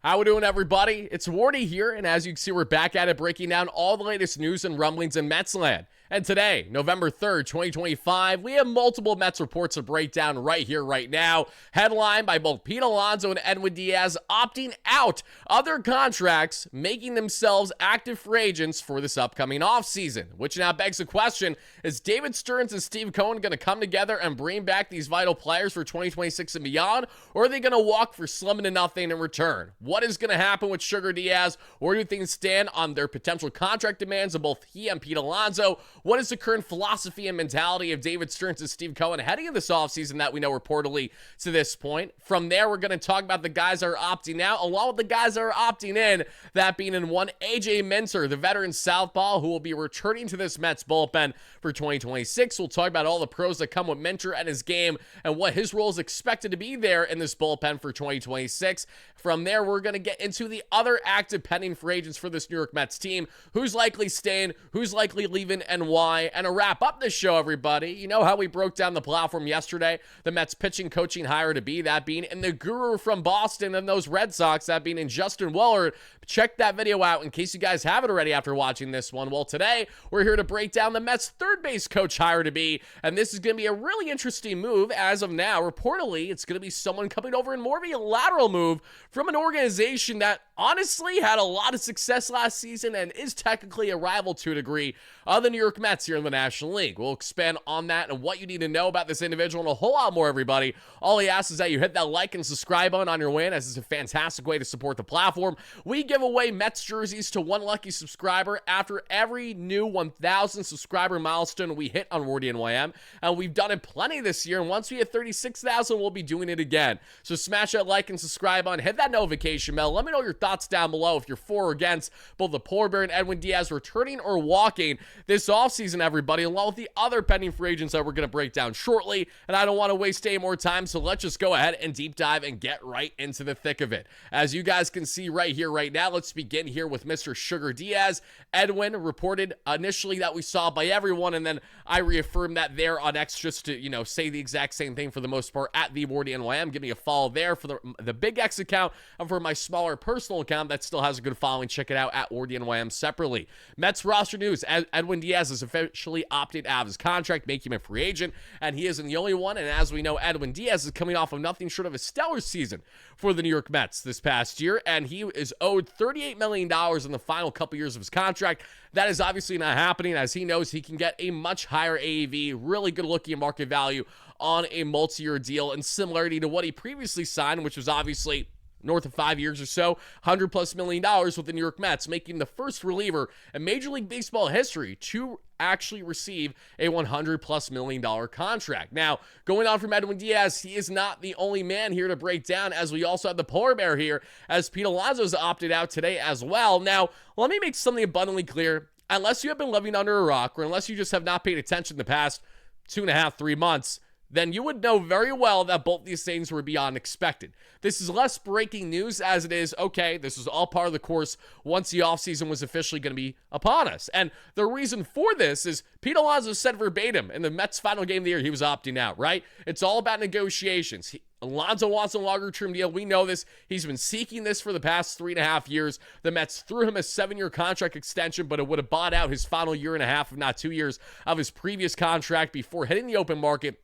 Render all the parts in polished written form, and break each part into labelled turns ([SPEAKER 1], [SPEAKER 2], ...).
[SPEAKER 1] How we doing, everybody? It's Wardy here, and as you can see, we're back at it, breaking down all the latest news and rumblings in Mets land. And today, November 3rd, 2025, we have multiple Mets reports to break down right here, right now. Headlined by both Pete Alonso and Edwin Diaz opting out of their contracts, making themselves active free agents for this upcoming offseason. Which now begs the question, is David Stearns and Steve Cohen going to come together and bring back these vital players for 2026 and beyond? Or are they going to walk for slim to nothing in return? What is going to happen with Sugar Diaz? Where do things stand on their potential contract demands of both he and Pete Alonso? What is the current philosophy and mentality of David Stearns and Steve Cohen heading into this offseason that we know reportedly to this point? From there, we're going to talk about the guys that are opting out, along with the guys that are opting in, that being in one A.J. Minter, the veteran southpaw, who will be returning to this Mets bullpen for 2026. We'll talk about all the pros that come with Minter and his game and what his role is expected to be there in this bullpen for 2026. From there, we're going to get into the other active pending free agents for this New York Mets team, who's likely staying, who's likely leaving, and why. And to wrap up this show, everybody, you know how we broke down the platform yesterday, the Mets pitching coaching hire to be, that being in the guru from Boston and those Red Sox, that being in Justin Willard. Check that video out in case you guys haven't already after watching this one. Well, today we're here to break down the Mets third base coach hire to be, and this is going to be a really interesting move. As of now, reportedly, it's going to be someone coming over in more of a lateral move from an organization that honestly had a lot of success last season and is technically a rival to a degree of the New York Mets here in the National League. We'll expand on that and what you need to know about this individual and a whole lot more, everybody. All he asks is that you hit that like and subscribe button on your way in, as it's a fantastic way to support the platform. We give away Mets jerseys to one lucky subscriber after every new 1,000 subscriber milestone we hit on WardyNYM, and we've done it plenty this year, and once we hit 36,000, we'll be doing it again. So smash that like and subscribe button, hit that notification bell. Let me know your thoughts down below if you're for or against both the Polar Bear and Edwin Diaz returning or walking this offseason, everybody, along with the other pending free agents that we're going to break down shortly. And I don't want to waste any more time, so let's just go ahead and deep dive and get right into the thick of it. As you guys can see right here, right now, let's begin here with Mr. Sugar Diaz. Edwin reported initially that we saw by everyone, and then I reaffirmed that there on X just to, say the exact same thing for the most part at the WardyNYM. Give me a follow there for the Big X account, and for my smaller personal account that still has a good following, check it out at WardyNYM separately. Mets roster news: Edwin Diaz has officially opted out of his contract, making him a free agent, and he isn't the only one. And as we know, Edwin Diaz is coming off of nothing short of a stellar season for the New York Mets this past year, and he is owed $38 million in the final couple years of his contract. That is obviously not happening, as he knows he can get a much higher AAV, really good looking market value on a multi-year deal, in similarity to what he previously signed, which was obviously north of 5 years or so, $100+ million with the New York Mets, making the first reliever in Major League Baseball history to actually receive a $100+ million contract. Now, going on from Edwin Diaz, he is not the only man here to break down, as we also have the Polar Bear here, as Pete Alonso's opted out today as well. Now, let me make something abundantly clear. Unless you have been living under a rock, or unless you just have not paid attention the past 2.5, 3 months, then you would know very well that both these things were beyond expected. This is less breaking news as it is, okay, this is all part of the course once the offseason was officially going to be upon us. And the reason for this is Pete Alonso said verbatim in the Mets' final game of the year he was opting out, right? It's all about negotiations. Alonso wants a longer-term deal. We know this. He's been seeking this for the past 3.5 years. The Mets threw him a 7-year contract extension, but it would have bought out his final year and a half, if not 2 years, of his previous contract before hitting the open market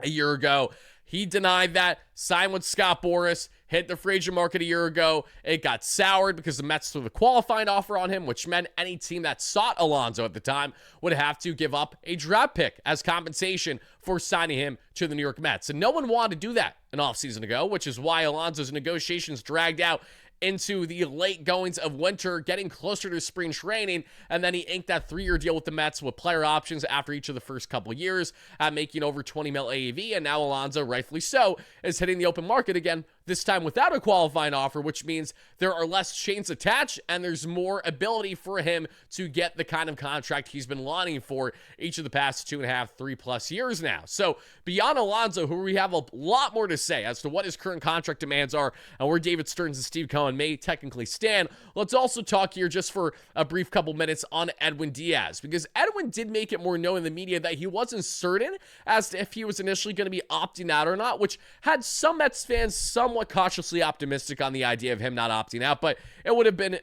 [SPEAKER 1] a year ago. He denied that, signed with Scott Boras, hit the free agent market a year ago. It got soured because the Mets threw the qualifying offer on him, which meant any team that sought Alonso at the time would have to give up a draft pick as compensation for signing him to the New York Mets. And no one wanted to do that an offseason ago, which is why Alonso's negotiations dragged out into the late goings of winter, getting closer to spring training, and then he inked that 3-year deal with the Mets with player options after each of the first couple years, making over $20 million AAV, and now Alonso, rightfully so, is hitting the open market again, this time without a qualifying offer, which means there are less chains attached, and there's more ability for him to get the kind of contract he's been longing for each of the past 2.5, 3+ years now. So beyond Alonso, who we have a lot more to say as to what his current contract demands are and where David Stearns and Steve Cohen may technically stand, let's also talk here just for a brief couple minutes on Edwin Diaz, because Edwin did make it more known in the media that he wasn't certain as to if he was initially going to be opting out or not, which had some Mets fans somewhat somewhat cautiously optimistic on the idea of him not opting out, but it would have been,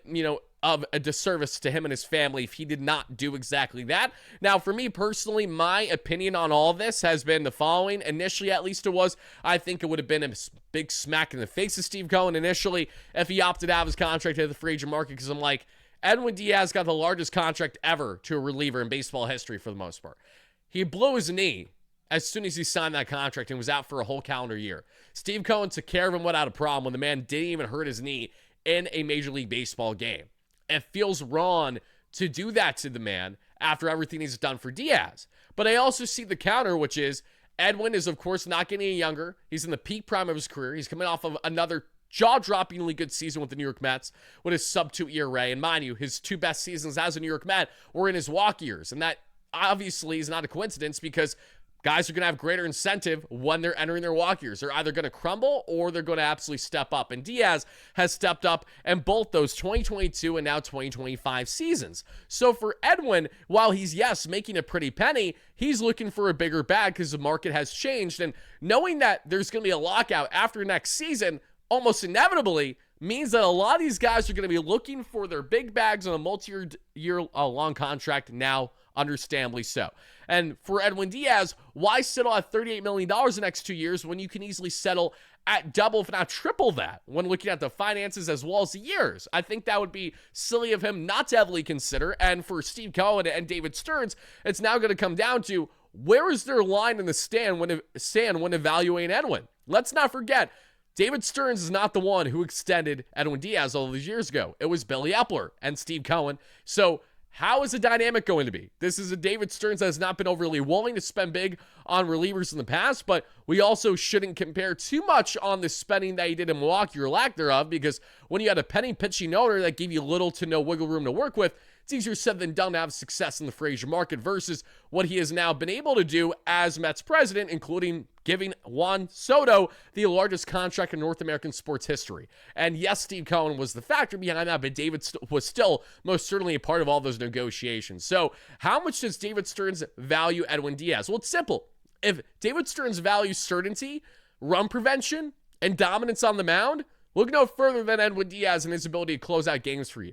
[SPEAKER 1] of a disservice to him and his family if he did not do exactly that. Now, for me personally, my opinion on all this has been the following. Initially, at least it was, I think it would have been a big smack in the face of Steve Cohen initially if he opted out of his contract at the free agent market, because I'm like, Edwin Diaz got the largest contract ever to a reliever in baseball history for the most part. He blew his knee as soon as he signed that contract and was out for a whole calendar year. Steve Cohen took care of him without a problem when the man didn't even hurt his knee in a Major League Baseball game. It feels wrong to do that to the man after everything he's done for Diaz. But I also see the counter, which is Edwin is, of course, not getting any younger. He's in the peak prime of his career. He's coming off of another jaw-droppingly good season with the New York Mets with his sub-2 ERA. And mind you, his two best seasons as a New York Met were in his walk years. And that obviously is not a coincidence, because guys are going to have greater incentive when they're entering their walk years. They're either going to crumble or they're going to absolutely step up. And Diaz has stepped up in both those 2022 and now 2025 seasons. So for Edwin, while he's, yes, making a pretty penny, he's looking for a bigger bag because the market has changed. And knowing that there's going to be a lockout after next season, almost inevitably, means that a lot of these guys are going to be looking for their big bags on a multi-year long contract now, understandably so. And for Edwin Diaz, why settle at $38 million the next 2 years when you can easily settle at double, if not triple that, when looking at the finances as well as the years? I think that would be silly of him not to heavily consider. And for Steve Cohen and David Stearns, it's now going to come down to where is their line in the sand when evaluating Edwin. Let's not forget, David Stearns is not the one who extended Edwin Diaz all these years ago. It was Billy Epler and Steve Cohen. So how is the dynamic going to be? This is a David Stearns that has not been overly willing to spend big on relievers in the past, but we also shouldn't compare too much on the spending that he did in Milwaukee or lack thereof, because when you had a penny pitching owner that gave you little to no wiggle room to work with, it's easier said than done to have success in the free agent market versus what he has now been able to do as Mets president, including giving Juan Soto the largest contract in North American sports history. And yes, Steve Cohen was the factor behind that, but David was still most certainly a part of all those negotiations. So how much does David Stearns value Edwin Diaz? Well, it's simple. If David Stearns values certainty, run prevention, and dominance on the mound, look no further than Edwin Diaz and his ability to close out games for you.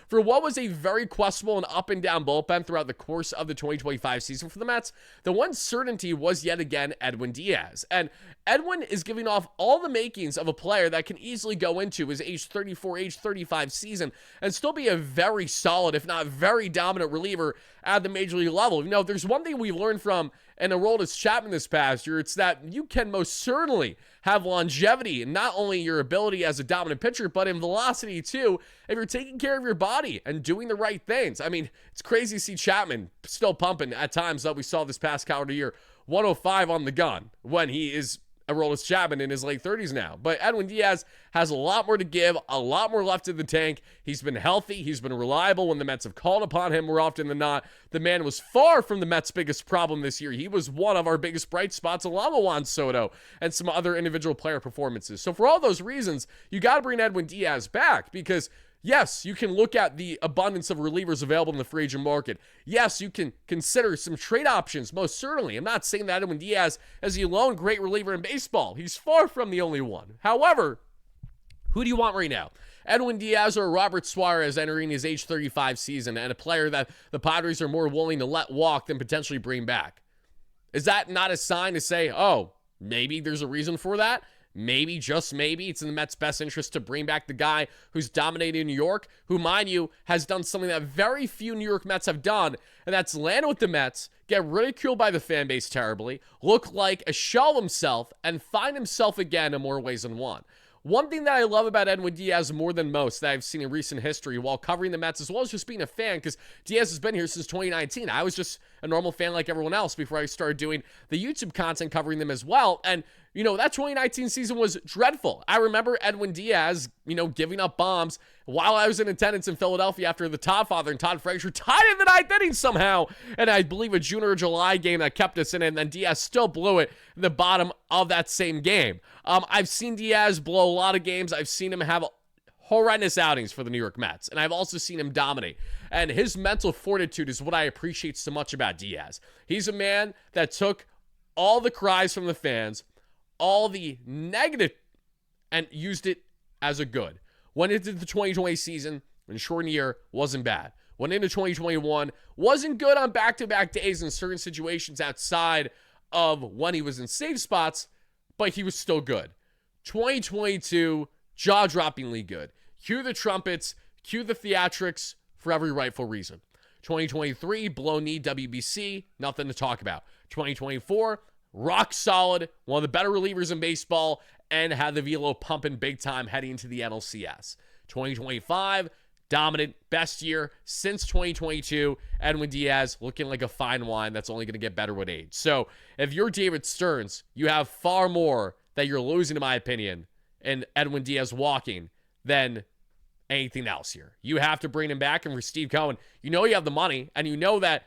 [SPEAKER 1] For what was a very questionable and up and down bullpen throughout the course of the 2025 season for the Mets, the one certainty was yet again Edwin Diaz. And Edwin is giving off all the makings of a player that can easily go into his age 34, age 35 season and still be a very solid, if not very dominant reliever at the major league level. There's one thing we've learned from an Aroldis Chapman this past year. It's that you can most certainly have longevity in not only your ability as a dominant pitcher, but in velocity too, if you're taking care of your body and doing the right things. I mean, it's crazy to see Chapman still pumping at times that we saw this past calendar year, 105 on the gun, when he is Aroldis Chapman in his late 30s now. But Edwin Diaz has a lot more to give, a lot more left in the tank. He's been healthy. He's been reliable when the Mets have called upon him more often than not. The man was far from the Mets' biggest problem this year. He was one of our biggest bright spots, along with Juan Soto and some other individual player performances. So for all those reasons, you got to bring Edwin Diaz back, because yes, you can look at the abundance of relievers available in the free agent market. Yes, you can consider some trade options, most certainly. I'm not saying that Edwin Diaz is the lone great reliever in baseball. He's far from the only one. However, who do you want right now? Edwin Diaz or Robert Suarez entering his age 35 season, and a player that the Padres are more willing to let walk than potentially bring back? Is that not a sign to say, oh, maybe there's a reason for that? Maybe, just maybe, it's in the Mets' best interest to bring back the guy who's dominated in New York, who, mind you, has done something that very few New York Mets have done, and that's land with the Mets, get ridiculed by the fan base terribly, look like a shell of himself, and find himself again in more ways than one. One thing that I love about Edwin Diaz more than most that I've seen in recent history while covering the Mets, as well as just being a fan, because Diaz has been here since 2019. I was just a normal fan like everyone else before I started doing the YouTube content covering them as well. And that 2019 season was dreadful. I remember Edwin Diaz, giving up bombs while I was in attendance in Philadelphia after the Toddfather and Todd Frazier tied in the ninth inning somehow. And I believe a June or July game that kept us in it, and then Diaz still blew it in the bottom of that same game. I've seen Diaz blow a lot of games. I've seen him have horrendous outings for the New York Mets, and I've also seen him dominate. And his mental fortitude is what I appreciate so much about Diaz. He's a man that took all the cries from the fans, all the negative and used it as a good. Went into the 2020 season in shortened year, wasn't bad. Went into 2021, wasn't good on back-to-back days in certain situations outside of when he was in safe spots, but he was still good. 2022, jaw-droppingly good. Cue the trumpets, cue the theatrics for every rightful reason. 2023, blow knee WBC, nothing to talk about. 2024, rock solid, one of the better relievers in baseball, and had the velo pumping big time heading into the NLCS. 2025, dominant, best year since 2022. Edwin Diaz looking like a fine wine that's only going to get better with age. So if you're David Stearns, you have far more that you're losing, in my opinion, in Edwin Diaz walking than anything else here. You have to bring him back. And for Steve Cohen, you know you have the money, and you know that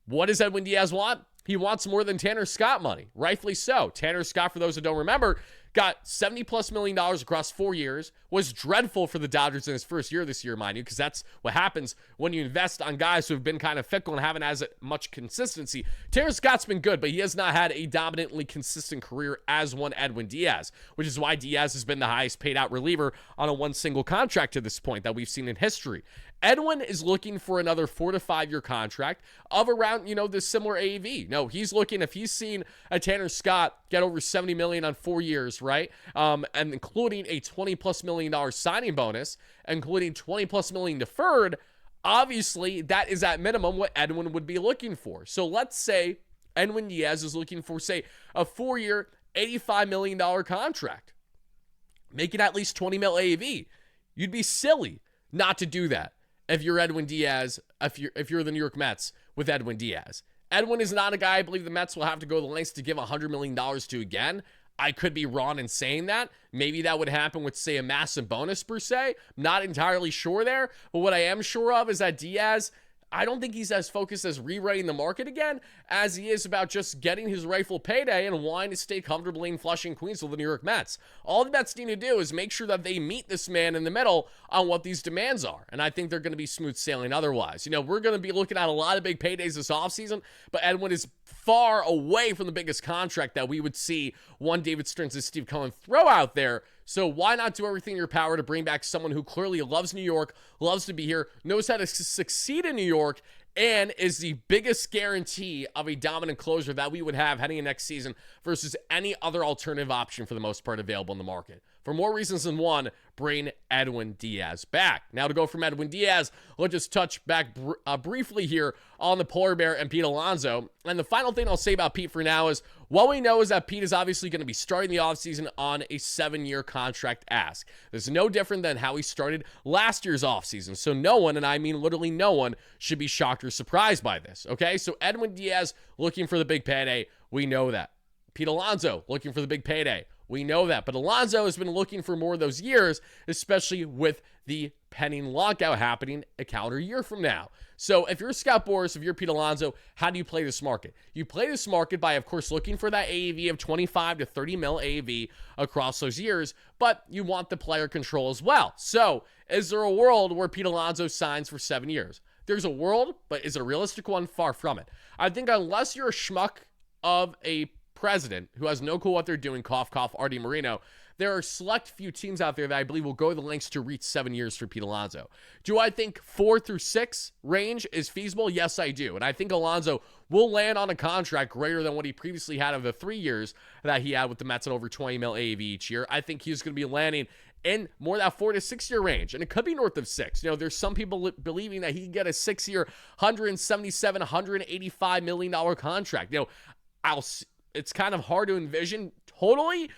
[SPEAKER 1] what does Edwin Diaz want? He wants more than Tanner Scott money. Rightfully so. Tanner Scott, for those who don't remember, got $70+ million across 4 years, was dreadful for the Dodgers in his first year this year, mind you, because that's what happens when you invest on guys who have been kind of fickle and haven't as much consistency. Tanner Scott's been good, but he has not had a dominantly consistent career as one Edwin Diaz, which is why Diaz has been the highest paid out reliever on a one single contract to this point that we've seen in history. Edwin is looking for another 4 to 5 year contract of around, this similar AAV. No, he's looking, if he's seen a Tanner Scott get over $70 million on 4 years, right? And including a $20+ million signing bonus, including $20+ million deferred, obviously that is at minimum what Edwin would be looking for. So let's say Edwin Diaz is looking for, say, a 4-year, $85 million contract, making at least $20 mil AAV. You'd be silly not to do that. If you're Edwin Diaz, if you're the New York Mets with Edwin Diaz. Edwin is not a guy I believe the Mets will have to go the lengths to give $100 million to again. I could be wrong in saying that. Maybe that would happen with, say, a massive bonus per se. Not entirely sure there. But what I am sure of is that Diaz, I don't think he's as focused as rewriting the market again as he is about just getting his rightful payday and wanting to stay comfortably in Flushing, Queens with the New York Mets. All the Mets need to do is make sure that they meet this man in the middle on what these demands are. And I think they're going to be smooth sailing otherwise. We're going to be looking at a lot of big paydays this offseason, but Edwin is far away from the biggest contract that we would see one David Stearns and Steve Cohen throw out there. So why not do everything in your power to bring back someone who clearly loves New York, loves to be here, knows how to succeed in New York, and is the biggest guarantee of a dominant closer that we would have heading in next season versus any other alternative option for the most part available in the market. For more reasons than one, bring Edwin Diaz back. Now to go from Edwin Diaz, let's just touch back briefly here on the Polar Bear and Pete Alonso. And the final thing I'll say about Pete for now is, what we know is that Pete is obviously going to be starting the offseason on a 7-year contract ask. This is no different than how he started last year's offseason. So no one, and I mean literally no one, should be shocked or surprised by this, okay? So Edwin Diaz looking for the big payday. We know that. Pete Alonso looking for the big payday. We know that. But Alonso has been looking for more of those years, especially with the pending lockout happening a calendar year from now. So if you're Scott Boras, if you're Pete Alonso, how do you play this market? You play this market by, of course, looking for that AAV of 25 to 30 mil AAV across those years, but you want the player control as well. So is there a world where Pete Alonso signs for 7 years? There's a world, but is it a realistic one? Far from it. I think unless you're a schmuck of a president who has no clue what they're doing, cough, cough, Artie Moreno, there are select few teams out there that I believe will go the lengths to reach 7 years for Pete Alonso. Do I think 4 through 6 range is feasible? Yes, I do. And I think Alonso will land on a contract greater than what he previously had of the 3 years that he had with the Mets at over 20 mil AAV each year. I think he's going to be landing in more that 4 to 6 year range. And it could be north of 6. There's some people believing that he can get a 6-year, $177, $185 million contract. It's kind of hard to envision totally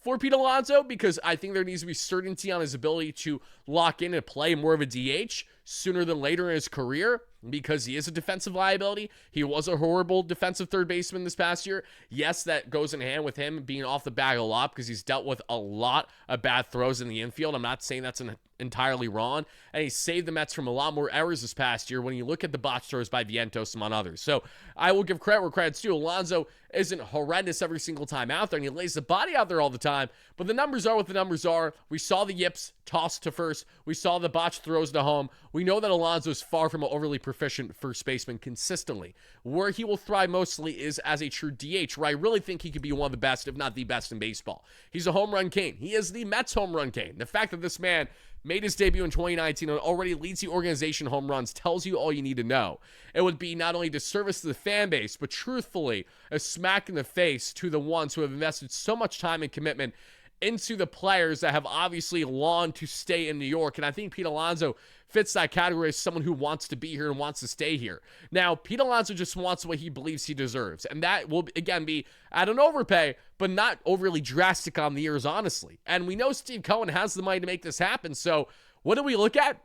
[SPEAKER 1] for Pete Alonso because I think there needs to be certainty on his ability to lock in and play more of a DH sooner than later in his career because he is a defensive liability. He was a horrible defensive third baseman this past year. Yes, that goes in hand with him being off the bag a lot because he's dealt with a lot of bad throws in the infield. I'm not saying that's entirely wrong. And he saved the Mets from a lot more errors this past year when you look at the botch throws by Vientos among others. So I will give credit where credit's due. Alonso isn't horrendous every single time out there, and he lays the body out there all the time. But the numbers are what the numbers are. We saw the yips tossed to first. We saw the botched throws to home. We know that Alonso is far from an overly efficient first baseman consistently. Where he will thrive mostly is as a true DH, where I really think he could be one of the best, if not the best, in baseball. He's a home run king. He is the Mets home run king. The fact that this man made his debut in 2019 and already leads the organization home runs tells you all you need to know. It would be not only a disservice to the fan base, but truthfully a smack in the face to the ones who have invested so much time and commitment into the players that have obviously longed to stay in New York. And I think Pete Alonso fits that category as someone who wants to be here and wants to stay here. Now, Pete Alonso just wants what he believes he deserves. And that will, again, be at an overpay, but not overly drastic on the years, honestly. And we know Steve Cohen has the money to make this happen. So what do we look at?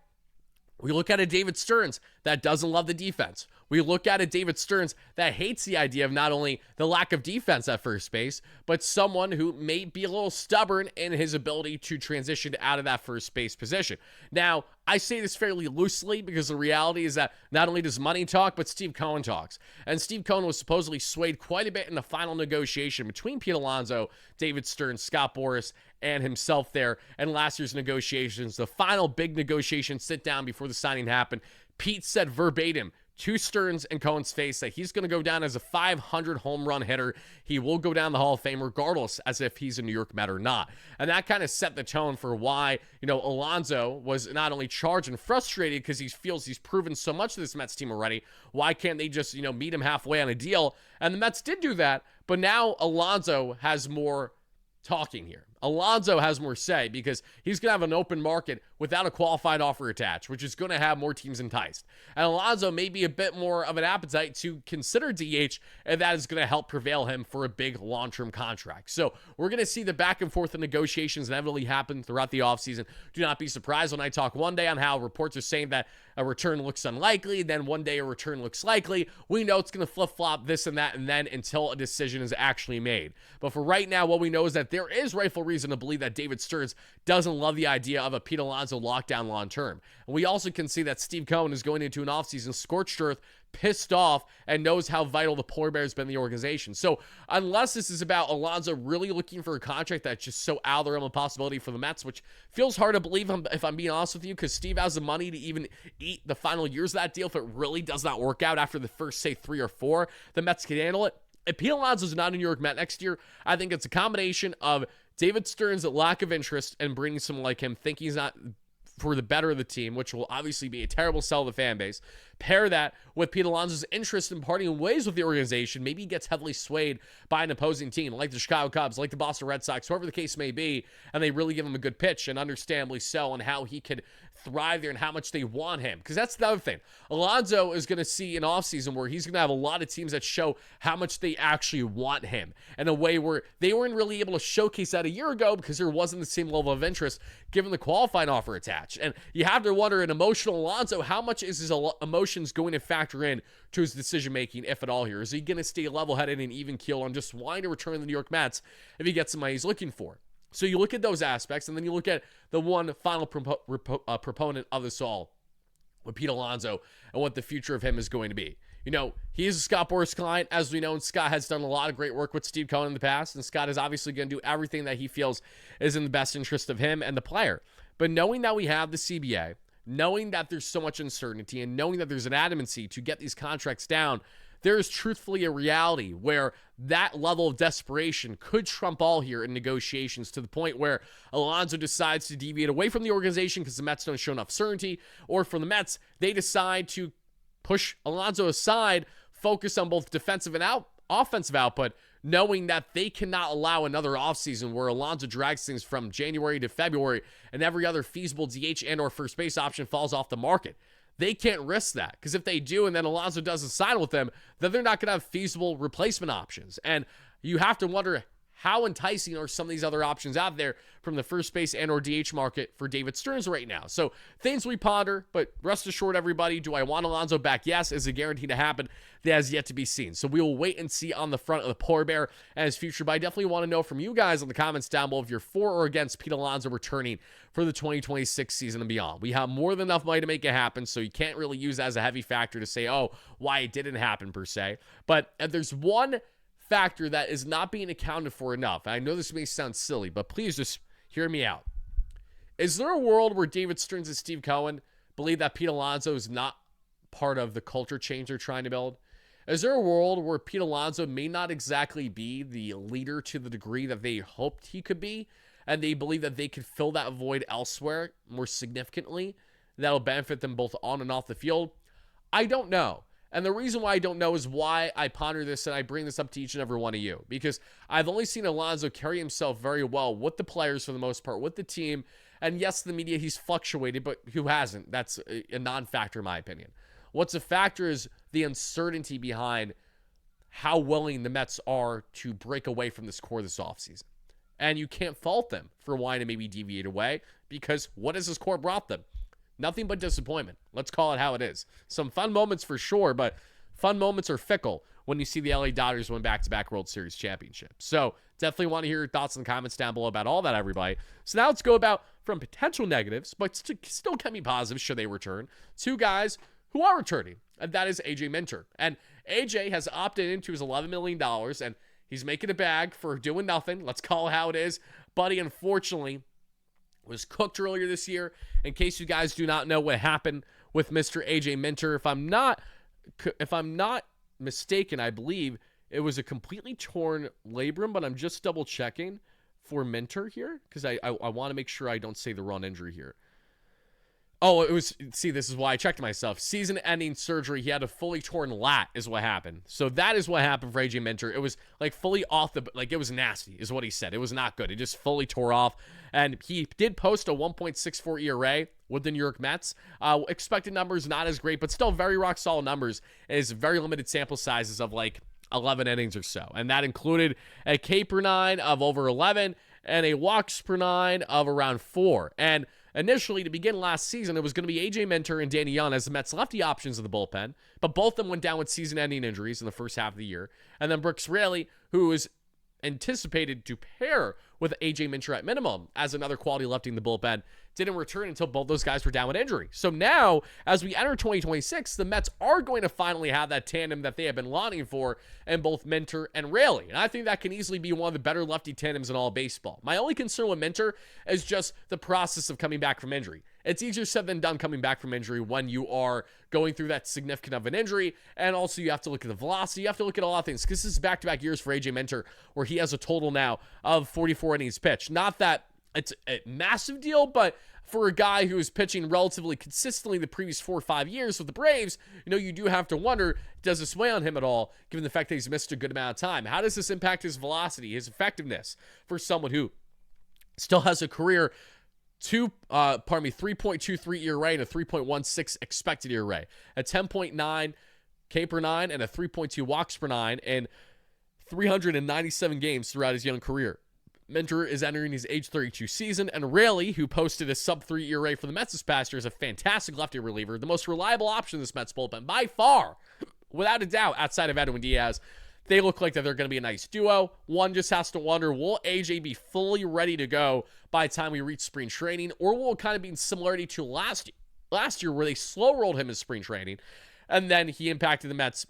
[SPEAKER 1] We look at a David Stearns that doesn't love the defense. We look at a David Stearns that hates the idea of not only the lack of defense at first base, but someone who may be a little stubborn in his ability to transition out of that first base position. Now, I say this fairly loosely because the reality is that not only does money talk, but Steve Cohen talks. And Steve Cohen was supposedly swayed quite a bit in the final negotiation between Pete Alonso, David Stearns, Scott Boras, and himself there in last year's negotiations. The final big negotiation sit down before the signing happened. Pete said verbatim to Stearns and Cohen's face that he's going to go down as a 500 home run hitter. He will go down the Hall of Fame regardless as if he's a New York Met or not. And that kind of set the tone for why, Alonso was not only charged and frustrated because he feels he's proven so much to this Mets team already. Why can't they just, meet him halfway on a deal? And the Mets did do that, but now Alonso has more talking here. Alonso has more say because he's going to have an open market without a qualified offer attached, which is going to have more teams enticed. And Alonso may be a bit more of an appetite to consider DH, and that is going to help prevail him for a big long-term contract. So we're going to see the back and forth of negotiations inevitably happen throughout the offseason. Do not be surprised when I talk one day on how reports are saying that a return looks unlikely, then one day a return looks likely. We know it's going to flip-flop this and that and then until a decision is actually made. But for right now, what we know is that there is rightful reason to believe that David Stearns doesn't love the idea of a Pete Alonso lockdown long term. And we also can see that Steve Cohen is going into an offseason scorched earth, pissed off, and knows how vital the Polar Bear has been in the organization. So unless this is about Alonso really looking for a contract that's just so out of the realm of possibility for the Mets, which feels hard to believe if I'm being honest with you, because Steve has the money to even eat the final years of that deal if it really does not work out after the first, say, 3 or 4, the Mets can handle it. If Pete Alonso is not a New York Met next year, I think it's a combination of David Stearns' lack of interest and bringing someone like him, thinking he's not for the better of the team, which will obviously be a terrible sell to the fan base. Pair that with Pete Alonso's interest in parting ways with the organization. Maybe he gets heavily swayed by an opposing team, like the Chicago Cubs, like the Boston Red Sox, whoever the case may be, and they really give him a good pitch, and understandably so, and how he could thrive there and how much they want him. Because that's the other thing. Alonso is going to see an offseason where he's going to have a lot of teams that show how much they actually want him in a way where they weren't really able to showcase that a year ago because there wasn't the same level of interest given the qualifying offer attached. And you have to wonder, an emotional Alonso, how much is his emotions going to factor in to his decision-making, if at all here? Is he going to stay level-headed and even keel on just wanting to return to the New York Mets if he gets the money he's looking for? So you look at those aspects, and then you look at the one final proponent of this all, with Pete Alonso, and what the future of him is going to be. He is a Scott Boras client, as we know, and Scott has done a lot of great work with Steve Cohen in the past, and Scott is obviously going to do everything that he feels is in the best interest of him and the player. But knowing that we have the CBA, knowing that there's so much uncertainty, and knowing that there's an adamancy to get these contracts down, there is truthfully a reality where that level of desperation could trump all here in negotiations, to the point where Alonso decides to deviate away from the organization because the Mets don't show enough certainty, or for the Mets, they decide to push Alonso aside, focus on both defensive and offensive output, knowing that they cannot allow another offseason where Alonso drags things from January to February and every other feasible DH and or first base option falls off the market. They can't risk that, because if they do and then Alonso doesn't sign with them, then they're not going to have feasible replacement options. And you have to wonder, how enticing are some of these other options out there from the first base and or DH market for David Stearns right now? So things we ponder, but rest assured, everybody, do I want Alonso back? Yes. Is it guaranteed to happen? That has yet to be seen. So we will wait and see on the front of the Polar Bear and his future. But I definitely want to know from you guys in the comments down below if you're for or against Pete Alonso returning for the 2026 season and beyond. We have more than enough money to make it happen, so you can't really use that as a heavy factor to say, oh, why it didn't happen per se. But if there's one factor that is not being accounted for enough, and I know this may sound silly, but please just hear me out. Is there a world where David Stearns and Steve Cohen believe that Pete Alonso is not part of the culture change they're trying to build? Is there a world where Pete Alonso may not exactly be the leader to the degree that they hoped he could be, and they believe that they could fill that void elsewhere more significantly that'll benefit them both on and off the field? I don't know. And the reason why I don't know is why I ponder this and I bring this up to each and every one of you. Because I've only seen Alonso carry himself very well with the players for the most part, with the team. And yes, the media, he's fluctuated, but who hasn't? That's a non-factor in my opinion. What's a factor is the uncertainty behind how willing the Mets are to break away from this core this offseason. And you can't fault them for wanting to maybe deviate away, because what has this core brought them? Nothing but disappointment. Let's call it how it is. Some fun moments for sure, but fun moments are fickle when you see the LA Dodgers win back-to-back World Series championships. So definitely want to hear your thoughts in the comments down below about all that, everybody. So now let's go about from potential negatives, but still can be positive should they return, two guys who are returning, and that is AJ Minter. And AJ has opted into his $11 million, and he's making a bag for doing nothing. Let's call it how it is. Buddy, unfortunately, was cooked earlier this year. In case you guys do not know what happened with Mr. AJ Minter, if I'm not mistaken, I believe it was a completely torn labrum, but I'm just double checking for Minter here because I want to make sure I don't say the wrong injury here. Oh, it was, see, this is why I checked myself. Season-ending surgery. He had a fully torn lat is what happened. So that is what happened for AJ Minter. It was like fully off the, like it was nasty is what he said. It was not good. It just fully tore off. And he did post a 1.64 ERA with the New York Mets. Expected numbers, not as great, but still very rock-solid numbers. It is very limited sample sizes of like 11 innings or so. And that included a K per 9 of over 11 and a walks per 9 of around 4. And initially, to begin last season, it was going to be AJ Minter and Danny Young as the Mets' lefty options in the bullpen, but both of them went down with season-ending injuries in the first half of the year. And then Brooks Raley, who was anticipated to pair with AJ Minter at minimum as another quality lefty in the bullpen, didn't return until both those guys were down with injury. So now, as we enter 2026, the Mets are going to finally have that tandem that they have been longing for in both Minter and Raley. And I think that can easily be one of the better lefty tandems in all baseball. My only concern with Minter is just the process of coming back from injury. It's easier said than done coming back from injury when you are going through that significant of an injury. And also you have to look at the velocity. You have to look at a lot of things because this is back-to-back years for AJ Minter where he has a total now of 44 innings pitched. Not that it's a massive deal, but for a guy who is pitching relatively consistently the previous 4 or 5 years with the Braves, you do have to wonder, does this weigh on him at all, given the fact that he's missed a good amount of time? How does this impact his velocity, his effectiveness for someone who still has a career 3.23 ERA and a 3.16 expected ERA, a 10.9 K per 9 and a 3.2 walks per 9 in 397 games throughout his young career. Minter is entering his age 32 season, and Raley, who posted a sub-3 ERA for the Mets this past year, is a fantastic lefty reliever, the most reliable option in this Mets bullpen by far, without a doubt, outside of Edwin Diaz. They look like that they're going to be a nice duo. One just has to wonder, will AJ be fully ready to go by the time we reach spring training, or will it kind of be in similarity to last year where they slow-rolled him in spring training, and then he impacted the Mets,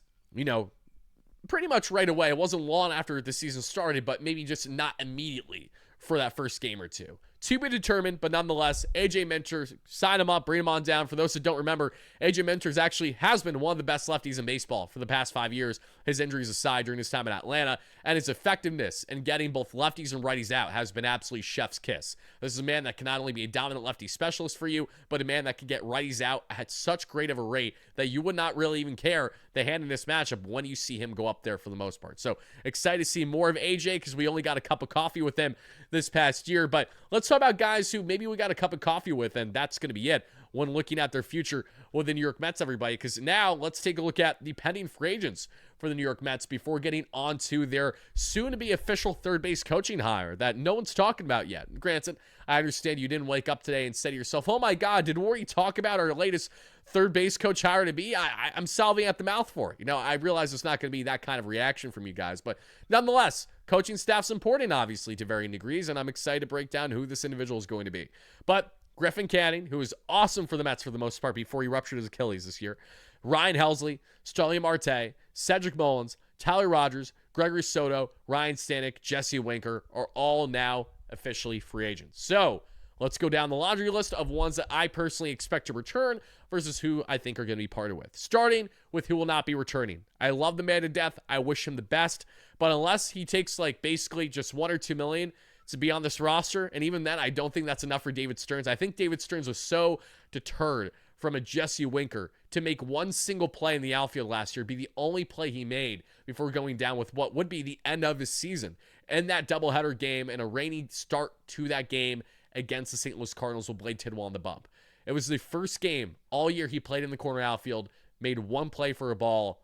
[SPEAKER 1] pretty much right away. It wasn't long after the season started, but maybe just not immediately for that first game or two. To be determined, but nonetheless, AJ Minter, sign him up, bring him on down. For those that don't remember, AJ Minter has been one of the best lefties in baseball for the past 5 years, his injuries aside during his time in Atlanta, and his effectiveness in getting both lefties and righties out has been absolutely chef's kiss. This is a man that can not only be a dominant lefty specialist for you, but a man that can get righties out at such great of a rate that you would not really even care the hand in this matchup when you see him go up there for the most part. So excited to see more of AJ because we only got a cup of coffee with him this past year, but let's talk about guys who maybe we got a cup of coffee with, and that's going to be it when looking at their future with the New York Mets, everybody, because now let's take a look at the pending free agents for the New York Mets before getting on to their soon-to-be official third base coaching hire that no one's talking about yet. Granted, I understand you didn't wake up today and say to yourself, oh my God, did Wardy talk about our latest third base coach hire to be? I'm salving at the mouth for it. I realize it's not going to be that kind of reaction from you guys, but nonetheless, coaching staff's important, obviously, to varying degrees, and I'm excited to break down who this individual is going to be. But Griffin Canning, who was awesome for the Mets for the most part before he ruptured his Achilles this year, Ryan Helsley, Starling Marte, Cedric Mullins, Tyler Rogers, Gregory Soto, Ryan Stanek, Jesse Winker are all now officially free agents. So Let's go down the laundry list of ones that I personally expect to return versus who I think are going to be parted with. Starting with who will not be returning. I love the man to death. I wish him the best. But unless he takes like basically just $1 or $2 million to be on this roster, and even then, I don't think that's enough for David Stearns. I think David Stearns was so deterred from a Jesse Winker to make one single play in the outfield last year, be the only play he made before going down with what would be the end of his season. And that doubleheader game and a rainy start to that game against the St. Louis Cardinals with Blade Tidwell on the bump. It was the first game all year he played in the corner outfield, made one play for a ball,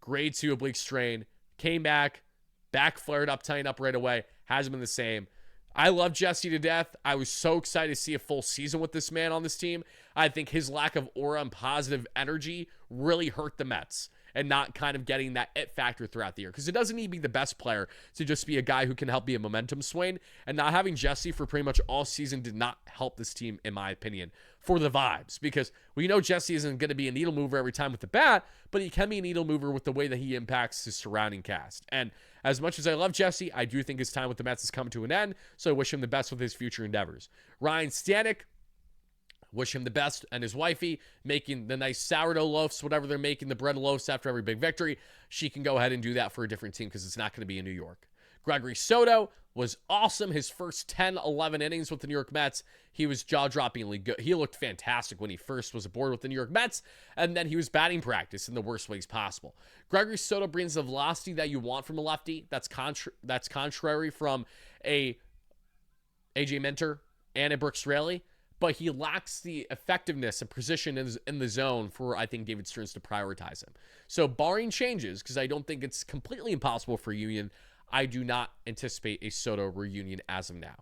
[SPEAKER 1] grade 2 oblique strain, came back flared up, tying up right away, hasn't been the same. I love Jesse to death. I was so excited to see a full season with this man on this team. I think his lack of aura and positive energy really hurt the Mets and not kind of getting that it factor throughout the year. Because it doesn't need to be the best player to just be a guy who can help be a momentum swing. And not having Jesse for pretty much all season did not help this team, in my opinion, for the vibes. Because we know Jesse isn't going to be a needle mover every time with the bat, but he can be a needle mover with the way that he impacts his surrounding cast. And as much as I love Jesse, I do think his time with the Mets has come to an end, so I wish him the best with his future endeavors. Ryan Stanek, wish him the best, and his wifey making the nice sourdough loaves, whatever they're making, the bread loaves after every big victory. She can go ahead and do that for a different team because it's not going to be in New York. Gregory Soto was awesome. His first 10, 11 innings with the New York Mets, he was jaw-droppingly good. He looked fantastic when he first was aboard with the New York Mets, and then he was batting practice in the worst ways possible. Gregory Soto brings the velocity that you want from a lefty. That's contrary from a AJ Minter and a Brooks Raley, but he lacks the effectiveness and precision in the zone for, I think, David Stearns to prioritize him. So barring changes, because I don't think it's completely impossible for Union, I do not anticipate a Soto reunion as of now.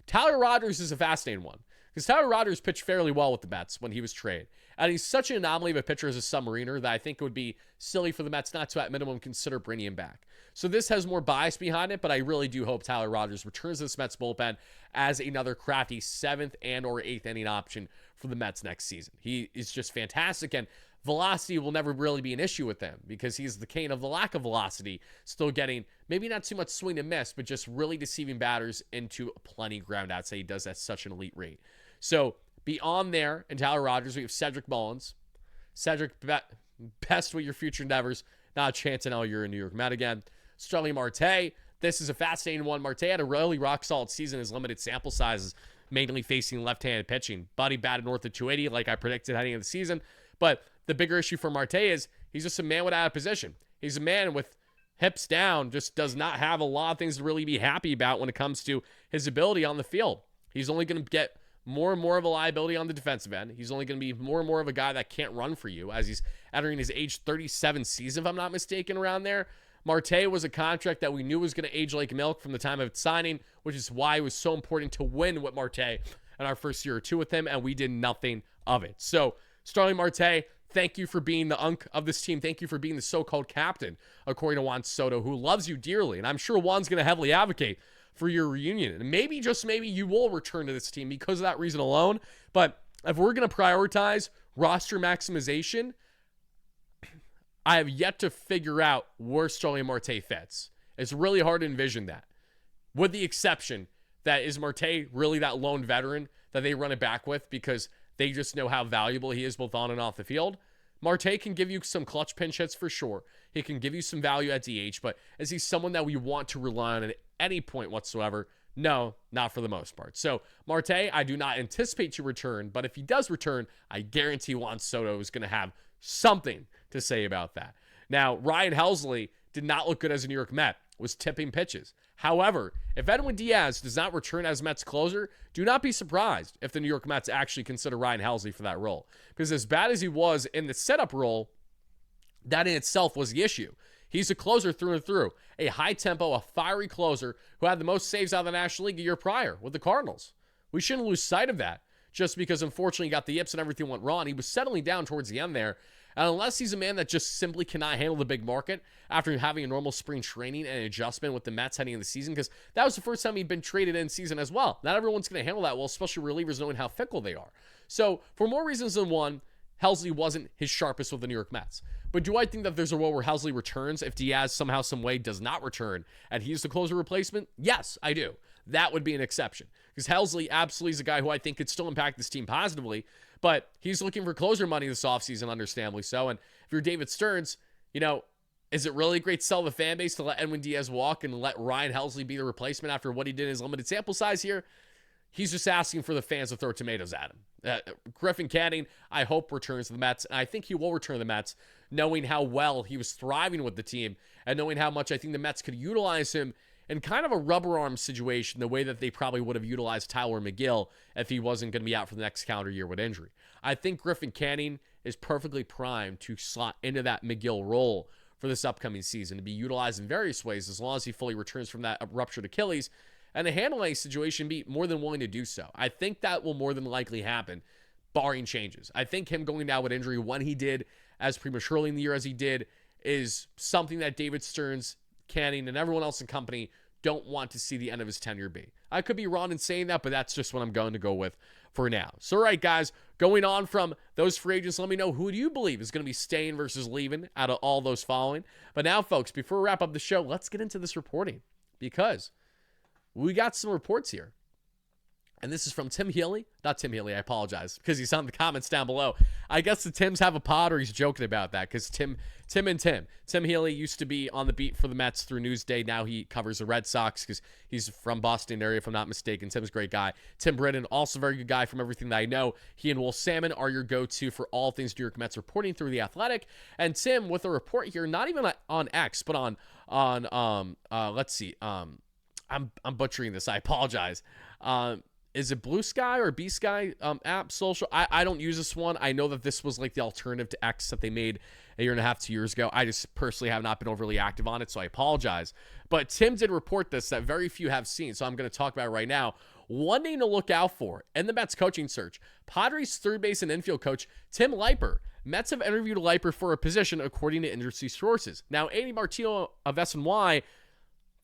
[SPEAKER 1] Tyler Rogers is a fascinating one because Tyler Rogers pitched fairly well with the Mets when he was traded. And he's such an anomaly of a pitcher as a submariner that I think it would be silly for the Mets not to, at minimum, consider bringing him back. So this has more bias behind it, but I really do hope Tyler Rogers returns to this Mets bullpen as another crafty 7th and or 8th inning option for the Mets next season. He is just fantastic, and velocity will never really be an issue with them because he's the king of the lack of velocity, still getting maybe not too much swing and miss, but just really deceiving batters into plenty ground outs. He does at such an elite rate. So beyond there, in Tyler Rogers, we have Cedric Mullins. Cedric, best with your future endeavors. Not a chance in hell you're a New York Met again. Starling Marte. This is a fascinating one. Marte had a really rock-solid season in his limited sample sizes, mainly facing left-handed pitching. Buddy batted north of 280 like I predicted heading into the season. But the bigger issue for Marte is he's just a man without a position. He's a man with hips down, just does not have a lot of things to really be happy about when it comes to his ability on the field. He's only going to get more and more of a liability on the defensive end. He's only going to be more and more of a guy that can't run for you as he's entering his age 37 season, if I'm not mistaken, around there. Marte was a contract that we knew was going to age like milk from the time of its signing, which is why it was so important to win with Marte in our first year or two with him, and we did nothing of it. So, Starling Marte, thank you for being the unk of this team. Thank you for being the so-called captain, according to Juan Soto, who loves you dearly. And I'm sure Juan's going to heavily advocate for your reunion. And maybe, just maybe, you will return to this team because of that reason alone. But if we're going to prioritize roster maximization, I have yet to figure out where Starling Marte fits. It's really hard to envision that. With the exception that is Marte really that lone veteran that they run it back with because they just know how valuable he is both on and off the field. Marte can give you some clutch pinch hits for sure. He can give you some value at DH, but is he someone that we want to rely on at any point whatsoever? No, not for the most part. So Marte, I do not anticipate to return, but if he does return, I guarantee Juan Soto is going to have something to say about that. Now, Ryan Helsley did not look good as a New York Met, was tipping pitches. However, if Edwin Diaz does not return as Mets closer, do not be surprised if the New York Mets actually consider Ryan Helsley for that role. Because as bad as he was in the setup role, that in itself was the issue. He's a closer through and through. A high-tempo, a fiery closer who had the most saves out of the National League a year prior with the Cardinals. We shouldn't lose sight of that just because, unfortunately, he got the yips and everything went wrong. He was settling down towards the end there. And unless he's a man that just simply cannot handle the big market after having a normal spring training and adjustment with the Mets heading into the season, because that was the first time he'd been traded in season as well. Not everyone's going to handle that well, especially relievers knowing how fickle they are. So for more reasons than one, Helsley wasn't his sharpest with the New York Mets. But do I think that there's a role where Helsley returns if Diaz somehow, some way does not return and he's the closer replacement? Yes, I do. That would be an exception. because Helsley absolutely is a guy who I think could still impact this team positively, but he's looking for closer money this offseason, understandably so. And if you're David Stearns, is it really a great sell to the fan base to let Edwin Diaz walk and let Ryan Helsley be the replacement after what he did in his limited sample size here? He's just asking for the fans to throw tomatoes at him. Griffin Canning, I hope, returns to the Mets, and I think he will return to the Mets, knowing how well he was thriving with the team and knowing how much I think the Mets could utilize him in kind of a rubber arm situation, the way that they probably would have utilized Tyler McGill if he wasn't going to be out for the next calendar year with injury. I think Griffin Canning is perfectly primed to slot into that McGill role for this upcoming season, to be utilized in various ways as long as he fully returns from that ruptured Achilles, and the handling situation be more than willing to do so. I think that will more than likely happen, barring changes. I think him going down with injury when he did, as prematurely in the year as he did, is something that David Stearns, Canning, and everyone else in company don't want to see the end of his tenure be. I could be wrong in saying that, but that's just what I'm going to go with for now. So, all right, guys, going on from those free agents, let me know who do you believe is going to be staying versus leaving out of all those following. But now, folks, before we wrap up the show, let's get into this reporting, because we got some reports here. And this is from Tim Healy. Not Tim Healy, I apologize, because he's on the comments down below. I guess the Tims have a pod, or he's joking about that, because Tim Healy used to be on the beat for the Mets through Newsday. Now he covers the Red Sox because he's from Boston area, if I'm not mistaken. Tim's a great guy. Tim Britton, also a very good guy from everything that I know. He and Will Salmon are your go-to for all things New York Mets reporting through The Athletic. And Tim, with a report here, not even on X, but on let's see. I'm butchering this. I apologize. Is it Blue Sky or B Sky app social? I don't use this one. I know that this was like the alternative to X that they made a year and a half, 2 years ago. I just personally have not been overly active on it, so I apologize. But Tim did report this that very few have seen, so I'm going to talk about it right now. One name to look out for in the Mets coaching search: Padres third base and infield coach Tim Leiper. Mets have interviewed Leiper for a position, according to industry sources. Now, Andy Martino of SNY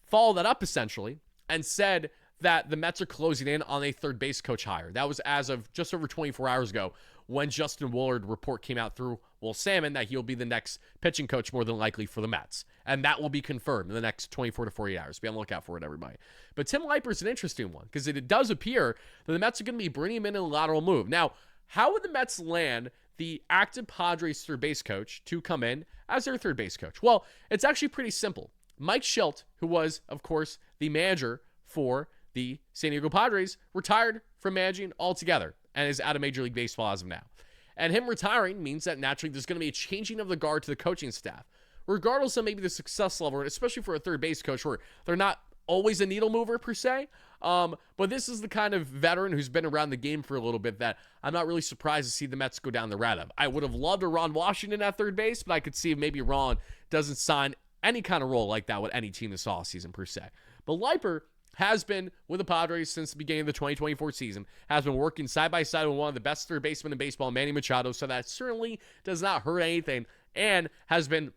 [SPEAKER 1] followed that up essentially and said that the Mets are closing in on a third base coach hire. That was as of just over 24 hours ago when Justin Willard report came out through Will Salmon that he'll be the next pitching coach more than likely for the Mets. And that will be confirmed in the next 24 to 48 hours. Be on the lookout for it, everybody. But Tim Leiper is an interesting one because it does appear that the Mets are going to be bringing him in a lateral move. Now, how would the Mets land the active Padres third base coach to come in as their third base coach? Well, it's actually pretty simple. Mike Shildt, who was, of course, the manager for the San Diego Padres, retired from managing altogether and is out of Major League Baseball as of now. And him retiring means that naturally there's going to be a changing of the guard to the coaching staff, regardless of maybe the success level, especially for a third base coach where they're not always a needle mover per se. But this is the kind of veteran who's been around the game for a little bit that I'm not really surprised to see the Mets go down the route of. I would have loved a Ron Washington at third base, but I could see if maybe Ron doesn't sign any kind of role like that with any team this offseason per se. But Leiper has been with the Padres since the beginning of the 2024 season, has been working side by side with one of the best third basemen in baseball, Manny Machado, so that certainly does not hurt anything, and has been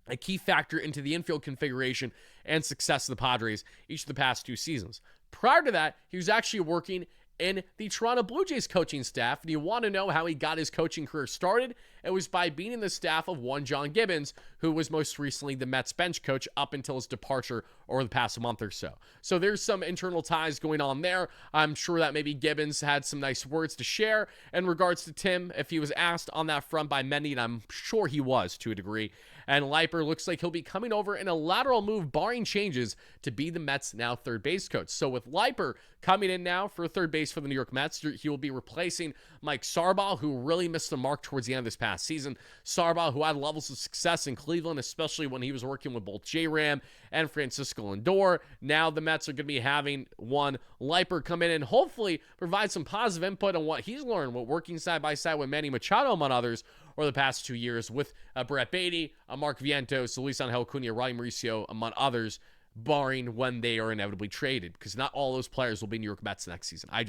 [SPEAKER 1] a key factor into the infield configuration and success of the Padres each of the past two seasons. Prior to that, he was actually working in the Toronto Blue Jays coaching staff, and you want to know how he got his coaching career started? It was by being in the staff of one John Gibbons, who was most recently the Mets bench coach up until his departure over the past month or so. So there's some internal ties going on there. I'm sure that maybe Gibbons had some nice words to share in regards to Tim if he was asked on that front by many, and I'm sure he was to a degree. And Leiper looks like he'll be coming over in a lateral move, barring changes, to be the Mets' now third base coach. So with Leiper coming in now for third base for the New York Mets, he will be replacing Mike Sarbaugh, who really missed the mark towards the end of this past season. Sarbaugh, who had levels of success in Cleveland, especially when he was working with both J-Ram and Francisco Lindor. Now the Mets are going to be having one Leiper come in and hopefully provide some positive input on what he's learned with working side by side with Manny Machado, among others, over the past 2 years with Brett Beatty, Mark Vientos, Luis Angel Acuna, Ronnie Mauricio, among others, barring when they are inevitably traded, because not all those players will be New York Mets next season. I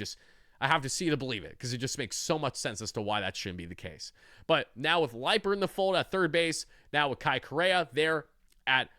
[SPEAKER 1] have to see to believe it, because it just makes so much sense as to why that shouldn't be the case. But now with Leiper in the fold at third base, now with Kai Correa there at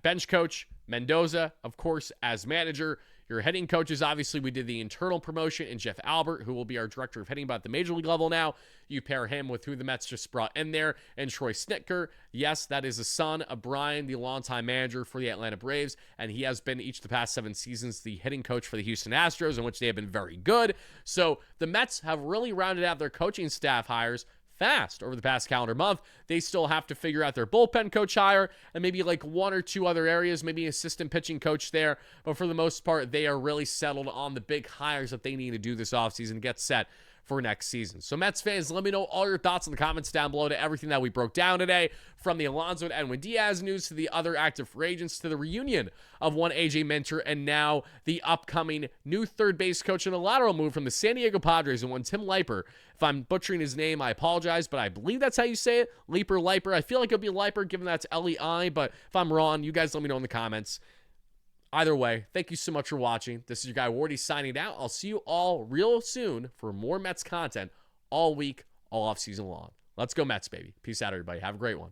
[SPEAKER 1] bench coach, Mendoza, of course, as manager, Your hitting coaches, obviously, we did the internal promotion in Jeff Albert, who will be our director of hitting, but at the major league level now. You pair him with who the Mets just brought in there, and Troy Snitker. Yes, that is the son of Brian, the longtime manager for the Atlanta Braves, and he has been each of the past 7 seasons the hitting coach for the Houston Astros, in which they have been very good. So the Mets have really rounded out their coaching staff hires fast over the past calendar month. They still have to figure out their bullpen coach hire and maybe like 1 or 2 other areas, maybe assistant pitching coach there. But for the most part, they are really settled on the big hires that they need to do this offseason to get set for next season. So Mets fans, let me know all your thoughts in the comments down below to everything that we broke down today, from the Alonso and Edwin Diaz news to the other active free agents to the reunion of one AJ Minter and now the upcoming new third base coach in a lateral move from the San Diego Padres and one Tim Leiper. If I'm butchering his name, I apologize, but I believe that's how you say it. Leiper. I feel like it'll be Leiper given that's L-E-I, but if I'm wrong, you guys let me know in the comments. Either way, thank you so much for watching. This is your guy Wardy signing out. I'll see you all real soon for more Mets content all week, all off season long. Let's go Mets, baby. Peace out, everybody. Have a great one.